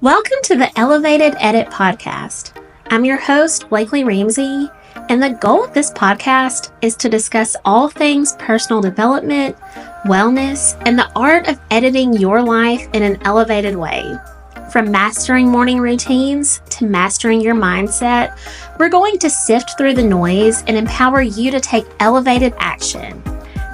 Welcome to the Elevated Edit podcast. I'm your host, Blakely Ramsey, and the goal of this podcast is to discuss all things personal development, wellness, and the art of editing your life in an elevated way. From mastering morning routines to mastering your mindset, we're going to sift through the noise and empower you to take elevated action.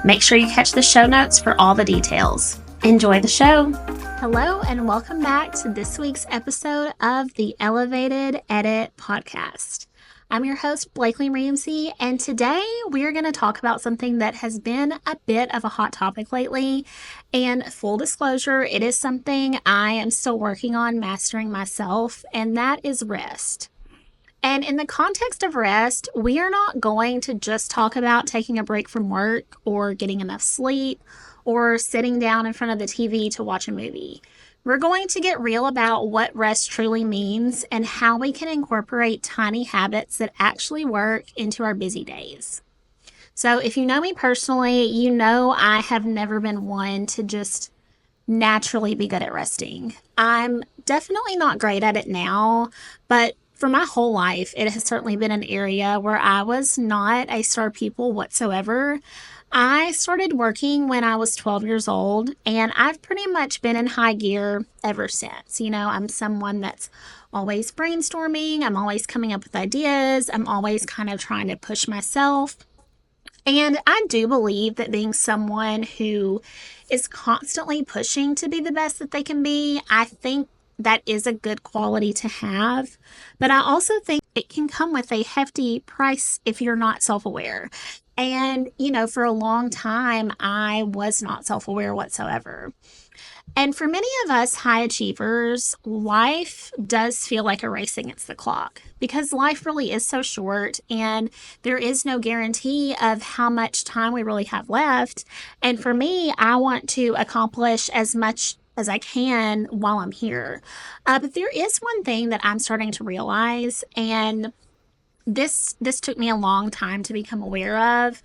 Make sure you catch the show notes for all the details. Enjoy the show. Hello, and welcome back to this week's episode of the Elevated Edit podcast. I'm your host, Blakely Ramsey, and today we're going to talk about something that has been a bit of a hot topic lately. And full disclosure, it is something I am still working on mastering myself, and that is rest. And in the context of rest, we are not going to just talk about taking a break from work or getting enough sleep or sitting down in front of the TV to watch a movie. We're going to get real about what rest truly means and how we can incorporate tiny habits that actually work into our busy days. So if you know me personally, you know I have never been one to just naturally be good at resting. I'm definitely not great at it now, but for my whole life, it has certainly been an area where I was not a star pupil whatsoever. I started working when I was 12 years old, and I've pretty much been in high gear ever since. You know, I'm someone that's always brainstorming. I'm always coming up with ideas. I'm always kind of trying to push myself. And I do believe that being someone who is constantly pushing to be the best that they can be, I think that is a good quality to have. But I also think it can come with a hefty price if you're not self-aware. And, you know, for a long time, I was not self-aware whatsoever. And for many of us high achievers, life does feel like a race against the clock because life really is so short and there is no guarantee of how much time we really have left. And for me, I want to accomplish as much as I can while I'm here. But there is one thing that I'm starting to realize, and this took me a long time to become aware of,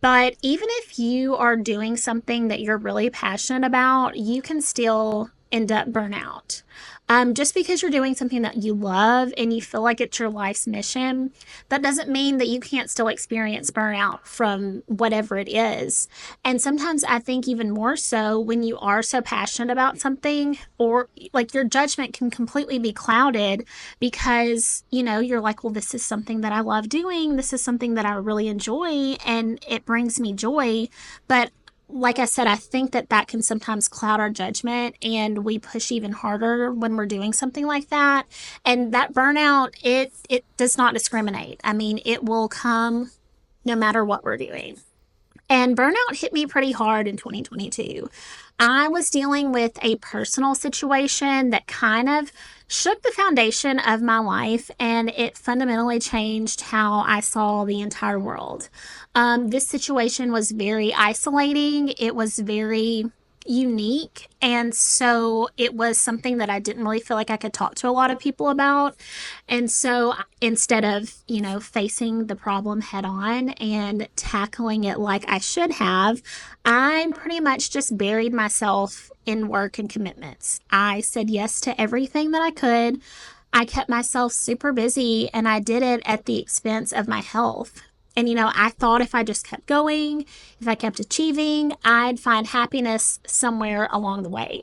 but even if you are doing something that you're really passionate about, you can still end up burnout. Just because you're doing something that you love and you feel like it's your life's mission, that doesn't mean that you can't still experience burnout from whatever it is. And sometimes I think even more so when you are so passionate about something, or like your judgment can completely be clouded because, you know, you're like, well, this is something that I love doing. This is something that I really enjoy and it brings me joy. But like I said, I think that can sometimes cloud our judgment and we push even harder when we're doing something like that. And that burnout, it does not discriminate. I mean, it will come no matter what we're doing. And burnout hit me pretty hard in 2022. I was dealing with a personal situation that kind of shook the foundation of my life, and it fundamentally changed how I saw the entire world. This situation was very isolating. It was very unique. And so it was something that I didn't really feel like I could talk to a lot of people about. And so instead of, you know, facing the problem head on and tackling it like I should have, I pretty much just buried myself in work and commitments. I said yes to everything that I could. I kept myself super busy and I did it at the expense of my health. And, you know, I thought if I just kept going, if I kept achieving, I'd find happiness somewhere along the way.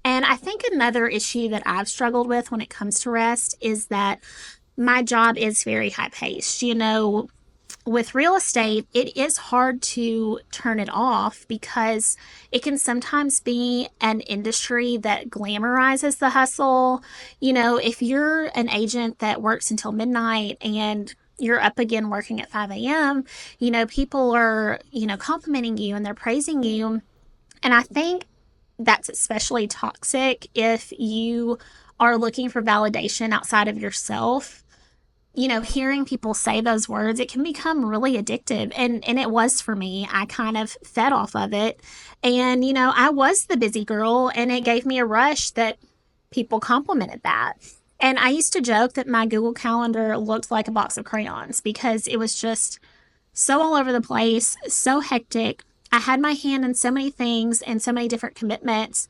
And I think another issue that I've struggled with when it comes to rest is that my job is very high paced. You know, with real estate, it is hard to turn it off because it can sometimes be an industry that glamorizes the hustle. You know, if you're an agent that works until midnight and you're up again working at 5 a.m., you know, people are, you know, complimenting you and they're praising you. And I think that's especially toxic if you are looking for validation outside of yourself. You know, hearing people say those words, it can become really addictive. And it was for me. I kind of fed off of it. And, you know, I was the busy girl and it gave me a rush that people complimented that. And I used to joke that my Google Calendar looked like a box of crayons because it was just so all over the place, so hectic. I had my hand in so many things and so many different commitments.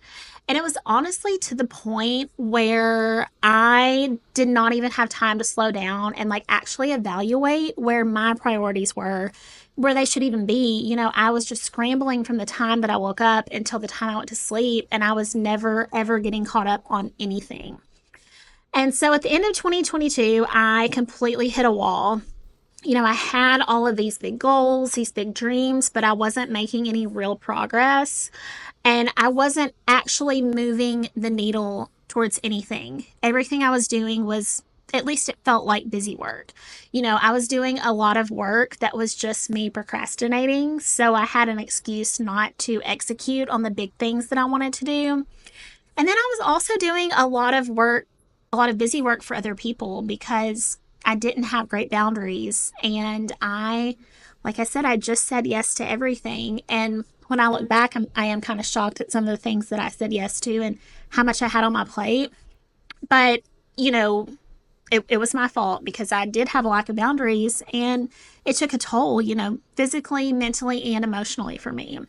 And it was honestly to the point where I did not even have time to slow down and like actually evaluate where my priorities were, where they should even be. I was just scrambling from the time that I woke up until the time I went to sleep, and I was never, ever getting caught up on anything. And so at the end of 2022, I completely hit a wall. I had all of these big goals, these big dreams, but I wasn't making any real progress. And I wasn't actually moving the needle towards anything. Everything I was doing was, at least it felt like busy work. I was doing a lot of work that was just me procrastinating. So I had an excuse not to execute on the big things that I wanted to do. And then I was also doing a lot of work, a lot of busy work for other people because I didn't have great boundaries. And like I said, I just said yes to everything. And when I look back, I am kind of shocked at some of the things that I said yes to and how much I had on my plate. But, it was my fault because I did have a lack of boundaries, and it took a toll, physically, mentally, and emotionally for me.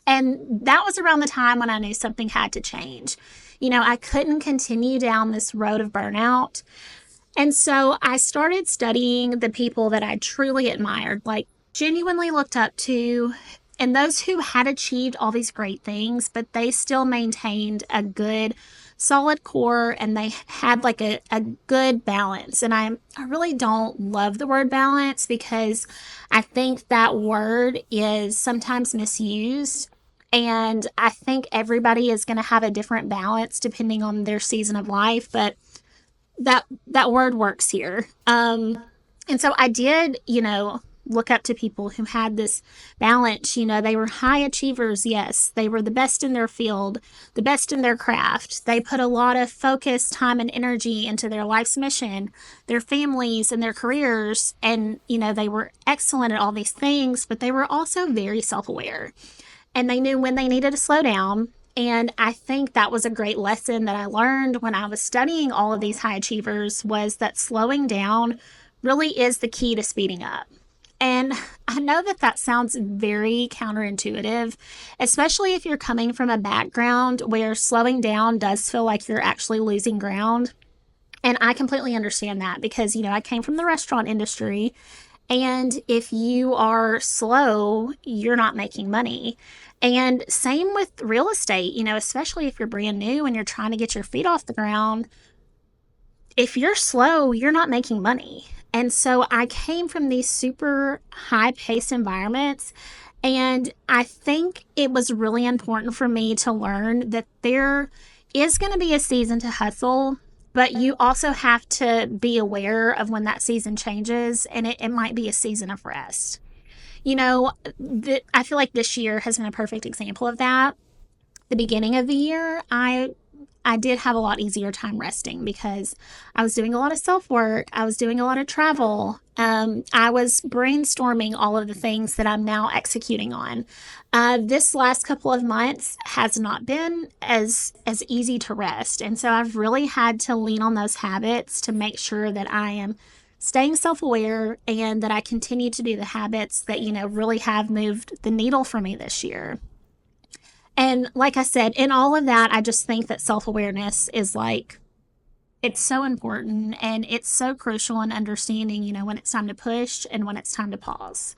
And that was around the time when I knew something had to change. I couldn't continue down this road of burnout. And so I started studying the people that I truly admired, like genuinely looked up to, and those who had achieved all these great things, but they still maintained a good, solid core, and they had like a good balance. And I really don't love the word balance because I think that word is sometimes misused. And I think everybody is going to have a different balance depending on their season of life. But that word works here. And so I did, look up to people who had this balance. They were high achievers. Yes, they were the best in their field, the best in their craft. They put a lot of focus, time, and energy into their life's mission, their families, and their careers. And, they were excellent at all these things, but they were also very self-aware, and they knew when they needed to slow down. And I think that was a great lesson that I learned when I was studying all of these high achievers, was that slowing down really is the key to speeding up. And I know that sounds very counterintuitive, especially if you're coming from a background where slowing down does feel like you're actually losing ground. And I completely understand that because, I came from the restaurant industry. And if you are slow, you're not making money. And same with real estate, especially if you're brand new and you're trying to get your feet off the ground. If you're slow, you're not making money. And so I came from these super high paced environments. And I think it was really important for me to learn that there is going to be a season to hustle, but you also have to be aware of when that season changes, and it might be a season of rest. I feel like this year has been a perfect example of that. The beginning of the year, I did have a lot easier time resting because I was doing a lot of self-work. I was doing a lot of travel. I was brainstorming all of the things that I'm now executing on. This last couple of months has not been as easy to rest. And so I've really had to lean on those habits to make sure that I am staying self-aware and that I continue to do the habits that, really have moved the needle for me this year. And like I said, in all of that, I just think that self-awareness is it's so important, and it's so crucial in understanding, when it's time to push and when it's time to pause.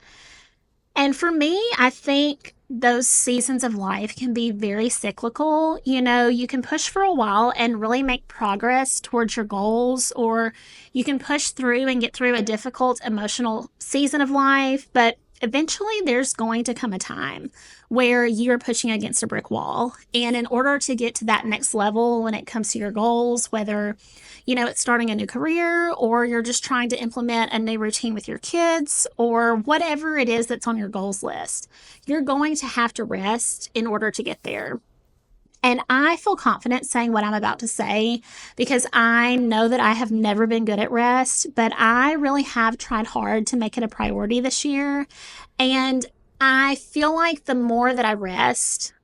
And for me, I think those seasons of life can be very cyclical. You can push for a while and really make progress towards your goals, or you can push through and get through a difficult emotional season of life, but eventually there's going to come a time where you're pushing against a brick wall. And in order to get to that next level when it comes to your goals, whether, it's starting a new career, or you're just trying to implement a new routine with your kids, or whatever it is that's on your goals list, you're going to have to rest in order to get there. And I feel confident saying what I'm about to say because I know that I have never been good at rest, but I really have tried hard to make it a priority this year. And I feel like the more that I rest,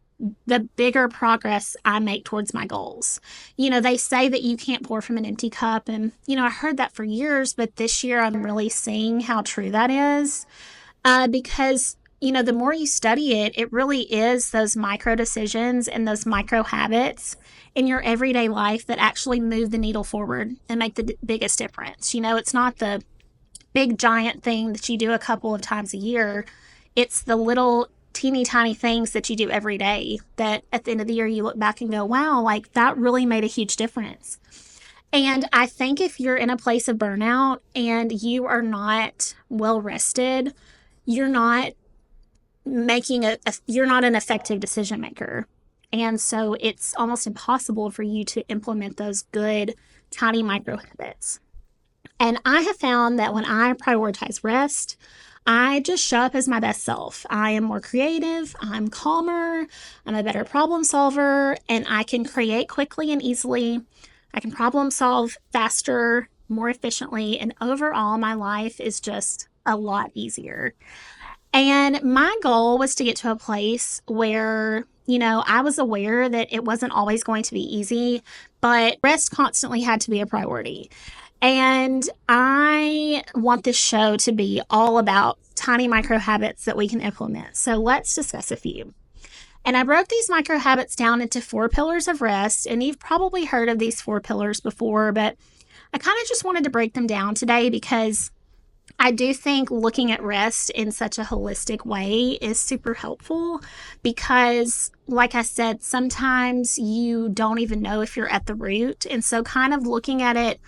the bigger progress I make towards my goals. They say that you can't pour from an empty cup. And, I heard that for years, but this year I'm really seeing how true that is. Because the more you study it, it really is those micro decisions and those micro habits in your everyday life that actually move the needle forward and make the biggest difference. It's not the big giant thing that you do a couple of times a year. It's the little teeny tiny things that you do every day that at the end of the year you look back and go, wow, like that really made a huge difference. And I think if you're in a place of burnout and you are not well rested, you're not you're not an effective decision maker. And so it's almost impossible for you to implement those good tiny micro habits. And I have found that when I prioritize rest, I just show up as my best self. I am more creative, I'm calmer, I'm a better problem solver, and I can create quickly and easily. I can problem solve faster, more efficiently, and overall, my life is just a lot easier. And my goal was to get to a place where, I was aware that it wasn't always going to be easy, but rest constantly had to be a priority. And I want this show to be all about tiny micro habits that we can implement. So let's discuss a few. And I broke these micro habits down into 4 pillars of rest. And you've probably heard of these 4 pillars before, but I kind of just wanted to break them down today because I do think looking at rest in such a holistic way is super helpful because, like I said, sometimes you don't even know if you're at the root. And so kind of looking at it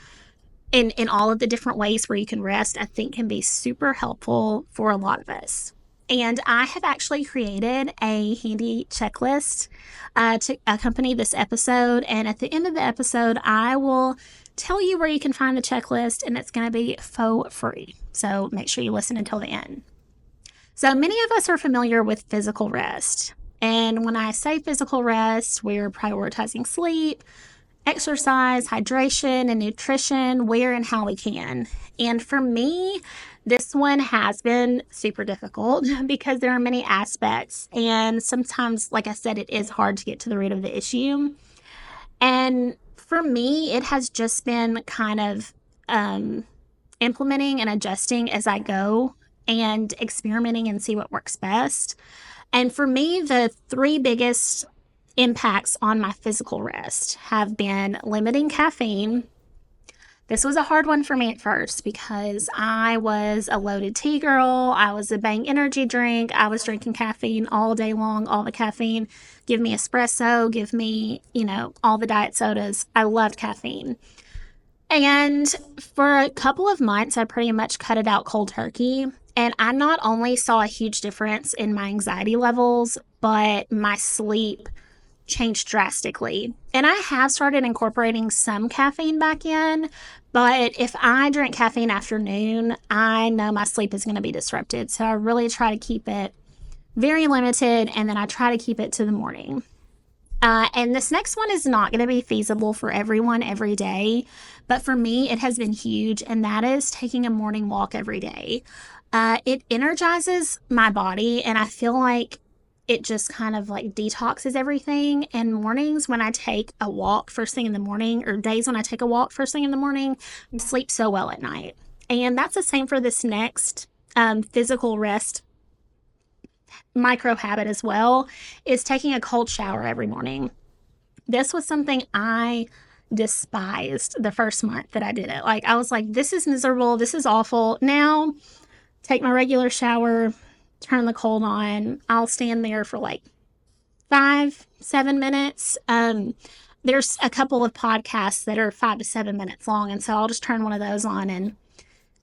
in all of the different ways where you can rest, I think can be super helpful for a lot of us. And I have actually created a handy checklist to accompany this episode. And at the end of the episode, I will tell you where you can find the checklist, and it's going to be for free. So make sure you listen until the end. So many of us are familiar with physical rest. And when I say physical rest, we're prioritizing sleep, exercise, hydration, and nutrition where and how we can. And for me, this one has been super difficult because there are many aspects. And sometimes, like I said, it is hard to get to the root of the issue. And for me, it has just been kind of implementing and adjusting as I go and experimenting and see what works best. And for me, the 3 biggest impacts on my physical rest have been limiting caffeine. This was a hard one for me at first because I was a loaded tea girl. I was a Bang energy drink. I was drinking caffeine all day long, all the caffeine. Give me espresso, give me, all the diet sodas. I loved caffeine. And for a couple of months, I pretty much cut it out cold turkey. And I not only saw a huge difference in my anxiety levels, but my sleep changed drastically. And I have started incorporating some caffeine back in, but if I drink caffeine after noon, I know my sleep is going to be disrupted. So I really try to keep it very limited, and then I try to keep it to the morning. And this next one is not going to be feasible for everyone every day, but for me, it has been huge, and that is taking a morning walk every day. It energizes my body, and I feel like it just kind of like detoxes everything. And mornings when I take a walk first thing in the morning, or days when I take a walk first thing in the morning, I sleep so well at night. And that's the same for this next physical rest micro habit as well, is taking a cold shower every morning. This was something I despised the first month that I did it. Like, I was like, this is miserable. This is awful. Now, take my regular shower, turn the cold on. I'll stand there for like 5-7 minutes. There's a couple of podcasts that are 5 to 7 minutes long. And so I'll just turn one of those on, and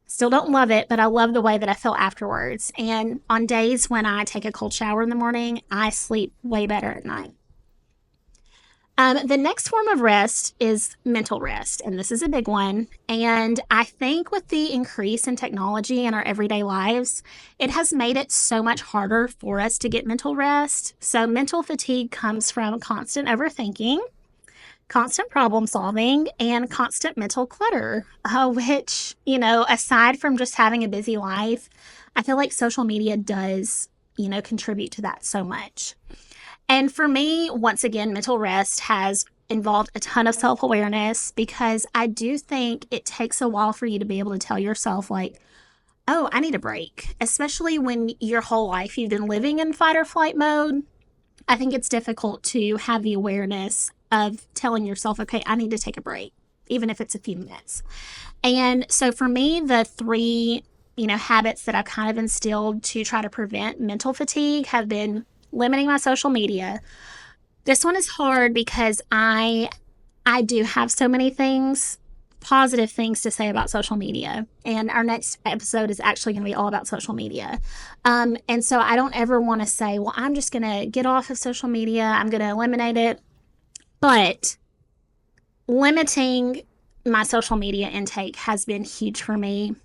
still don't love it, but I love the way that I feel afterwards. And on days when I take a cold shower in the morning, I sleep way better at night. The next form of rest is mental rest, and this is a big one. And I think with the increase in technology in our everyday lives, it has made it so much harder for us to get mental rest. So mental fatigue comes from constant overthinking, constant problem solving, and constant mental clutter, which, aside from just having a busy life, I feel like social media does, contribute to that so much. And for me, once again, mental rest has involved a ton of self-awareness, because I do think it takes a while for you to be able to tell yourself, like, oh, I need a break, especially when your whole life you've been living in fight or flight mode. I think it's difficult to have the awareness of telling yourself, okay, I need to take a break, even if it's a few minutes. And so for me, the three, habits that I've kind of instilled to try to prevent mental fatigue have been limiting my social media. This one is hard because I do have so many things, positive things to say about social media. And our next episode is actually going to be all about social media. And so I don't ever want to say, well, I'm just going to get off of social media. I'm going to eliminate it. But limiting my social media intake has been huge for me.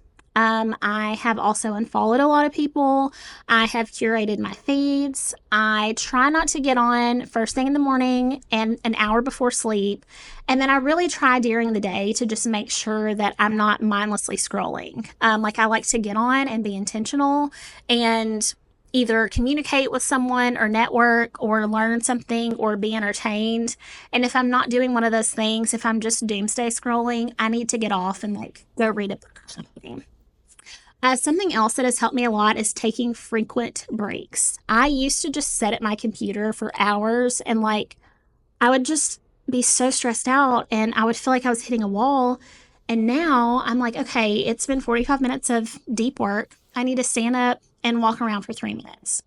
I have also unfollowed a lot of people. I have curated my feeds. I try not to get on first thing in the morning and an hour before sleep. And then I really try during the day to just make sure that I'm not mindlessly scrolling. Like I like to get on and be intentional and either communicate with someone or network or learn something or be entertained. And if I'm not doing one of those things, if I'm just doomsday scrolling, I need to get off and go read a book or something. Something else that has helped me a lot is taking frequent breaks. I used to just sit at my computer for hours and I would just be so stressed out and I would feel like I was hitting a wall. And now I'm like, okay, it's been 45 minutes of deep work. I need to stand up and walk around for 3 minutes.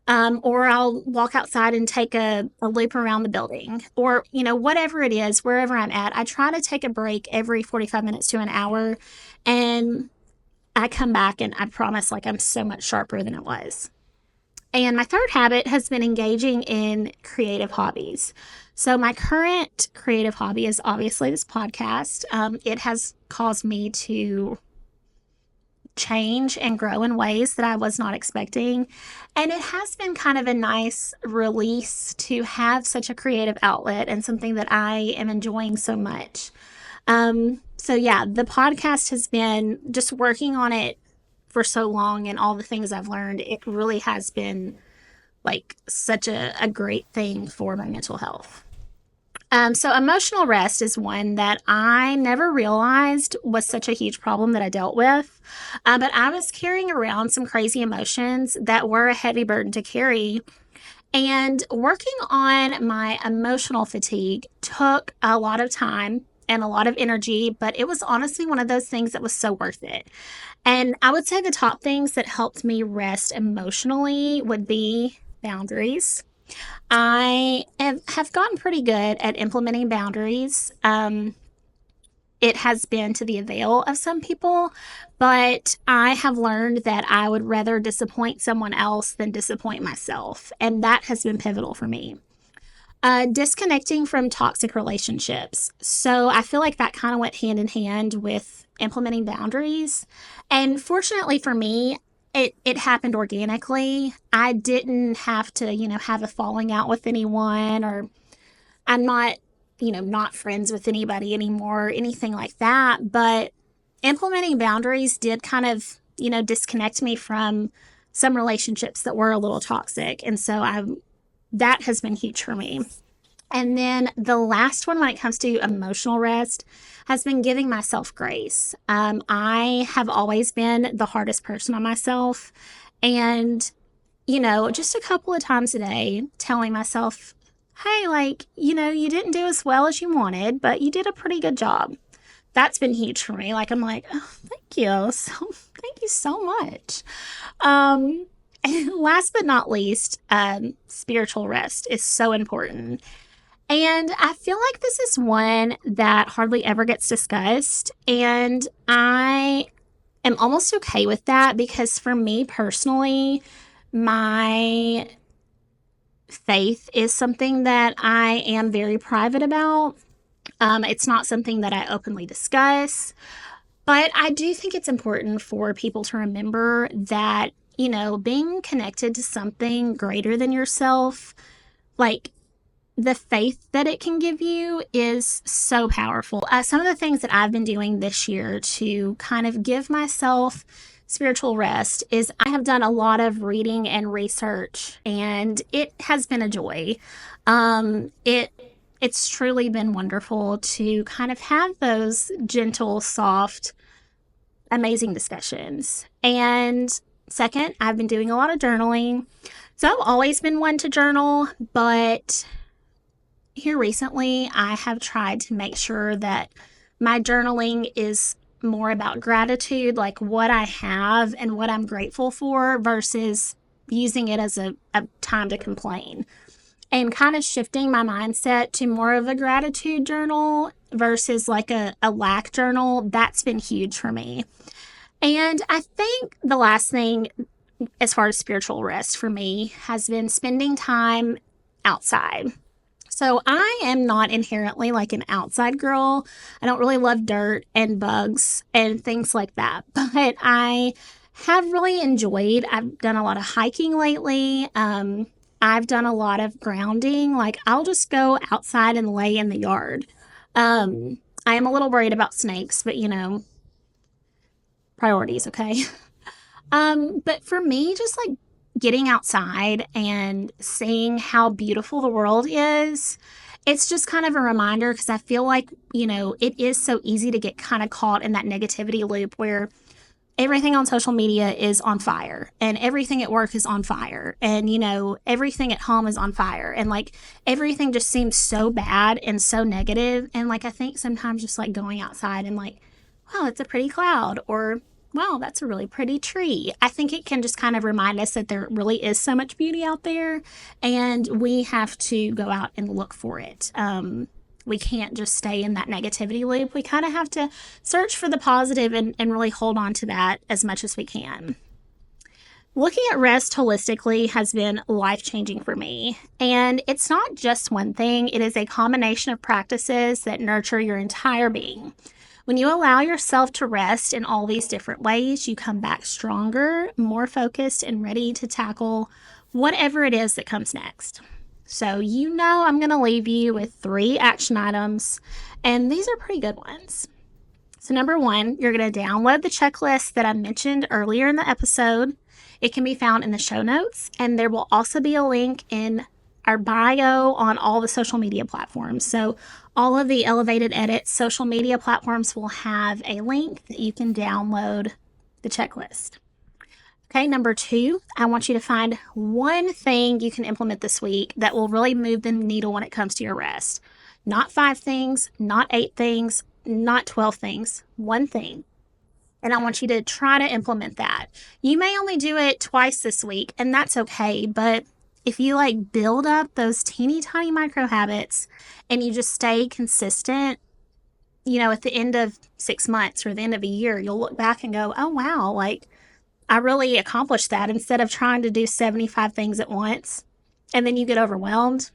Or I'll walk outside and take a loop around the building or, whatever it is, wherever I'm at. I try to take a break every 45 minutes to an hour and I come back and I promise I'm so much sharper than it was. And my third habit has been engaging in creative hobbies. So my current creative hobby is obviously this podcast. It has caused me to change and grow in ways that I was not expecting. And it has been kind of a nice release to have such a creative outlet and something that I am enjoying so much. So yeah, the podcast has been just working on it for so long and all the things I've learned. It really has been such a great thing for my mental health. So emotional rest is one that I never realized was such a huge problem that I dealt with. But I was carrying around some crazy emotions that were a heavy burden to carry. And working on my emotional fatigue took a lot of time and a lot of energy, but it was honestly one of those things that was so worth it. And I would say the top things that helped me rest emotionally would be boundaries. I have gotten pretty good at implementing boundaries. It has been to the avail of some people, but I have learned that I would rather disappoint someone else than disappoint myself. And that has been pivotal for me. Disconnecting from toxic relationships. So I feel like that kind of went hand in hand with implementing boundaries. And fortunately for me, it happened organically. I didn't have to, have a falling out with anyone, or I'm not, not friends with anybody anymore, anything like that. But implementing boundaries did kind of, disconnect me from some relationships that were a little toxic. And so that has been huge for me. And then the last one, when it comes to emotional rest, has been giving myself grace. I have always been the hardest person on myself. And, just a couple of times a day, telling myself, hey, you didn't do as well as you wanted, but you did a pretty good job. That's been huge for me. I'm like, oh, thank you. Thank you so much. And last but not least, spiritual rest is so important. And I feel like this is one that hardly ever gets discussed. And I am almost okay with that because for me personally, my faith is something that I am very private about. It's not something that I openly discuss. But I do think it's important for people to remember that, being connected to something greater than yourself, the faith that it can give you is so powerful. Some of the things that I've been doing this year to kind of give myself spiritual rest is I have done a lot of reading and research, and it has been a joy. It's truly been wonderful to kind of have those gentle, soft amazing discussions. And second, I've been doing a lot of journaling. So I've always been one to journal, but here recently I have tried to make sure that my journaling is more about gratitude, like what I have and what I'm grateful for, versus using it as a time to complain, and kind of shifting my mindset to more of a gratitude journal versus like a lack journal. That's been huge for me. And I think the last thing as far as spiritual rest for me has been spending time outside. So I am not inherently like an outside girl. I don't really love dirt and bugs and things like that, but I have really enjoyed, I've done a lot of hiking lately. I've done a lot of grounding. Like I'll just go outside and lay in the yard. I am a little worried about snakes, but priorities, okay? But for me, just like getting outside and seeing how beautiful the world is, it's just kind of a reminder, because I feel like, it is so easy to get kind of caught in that negativity loop where everything on social media is on fire and everything at work is on fire and, everything at home is on fire. And like everything just seems so bad and so negative. And like, I think sometimes just like going outside and like, wow, it's a pretty cloud, or wow, that's a really pretty tree. I think it can just kind of remind us that there really is so much beauty out there and we have to go out and look for it. We can't just stay in that negativity loop. We kind of have to search for the positive and really hold on to that as much as we can. Looking at rest holistically has been life-changing for me. And it's not just one thing. It is a combination of practices that nurture your entire being. When you allow yourself to rest in all these different ways, you come back stronger, more focused, and ready to tackle whatever it is that comes next. So I'm going to leave you with 3 action items, and these are pretty good ones. So number 1, you're going to download the checklist that I mentioned earlier in the episode. It can be found in the show notes, and there will also be a link in our bio on all the social media platforms. So all of the Elevated Edit social media platforms will have a link that you can download the checklist. Okay, number 2, I want you to find one thing you can implement this week that will really move the needle when it comes to your rest. Not 5 things, not 8 things, not 12 things, one thing. And I want you to try to implement that. You may only do it twice this week, and that's okay, but if you like build up those teeny tiny micro habits and you just stay consistent, at the end of 6 months or the end of a year, you'll look back and go, oh, wow, like I really accomplished that instead of trying to do 75 things at once. And then you get overwhelmed.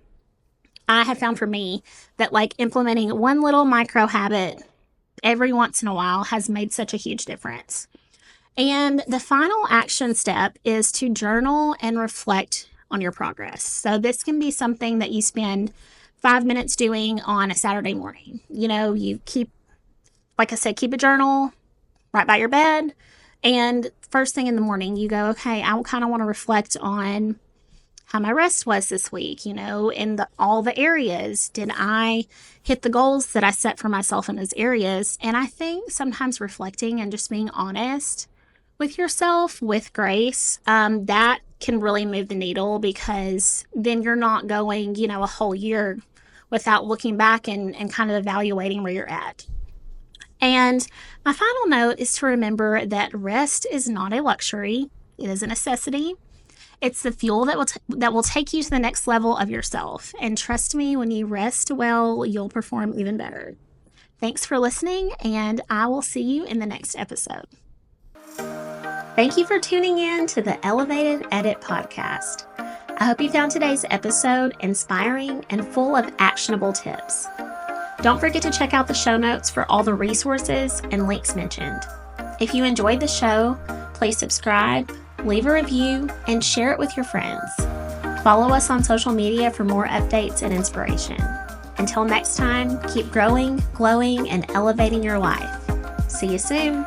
I have found for me that like implementing one little micro habit every once in a while has made such a huge difference. And the final action step is to journal and reflect on your progress. So this can be something that you spend 5 minutes doing on a Saturday morning. You keep a journal right by your bed. And first thing in the morning, you go, okay, I kind of want to reflect on how my rest was this week, in all the areas. Did I hit the goals that I set for myself in those areas? And I think sometimes reflecting and just being honest with yourself with grace, that can really move the needle, because then you're not going, a whole year without looking back and kind of evaluating where you're at. And my final note is to remember that rest is not a luxury. It is a necessity. It's the fuel that will take you to the next level of yourself. And trust me, when you rest well, you'll perform even better. Thanks for listening, and I will see you in the next episode. Thank you for tuning in to the Elevated Edit podcast. I hope you found today's episode inspiring and full of actionable tips. Don't forget to check out the show notes for all the resources and links mentioned. If you enjoyed the show, please subscribe, leave a review, and share it with your friends. Follow us on social media for more updates and inspiration. Until next time, keep growing, glowing, and elevating your life. See you soon.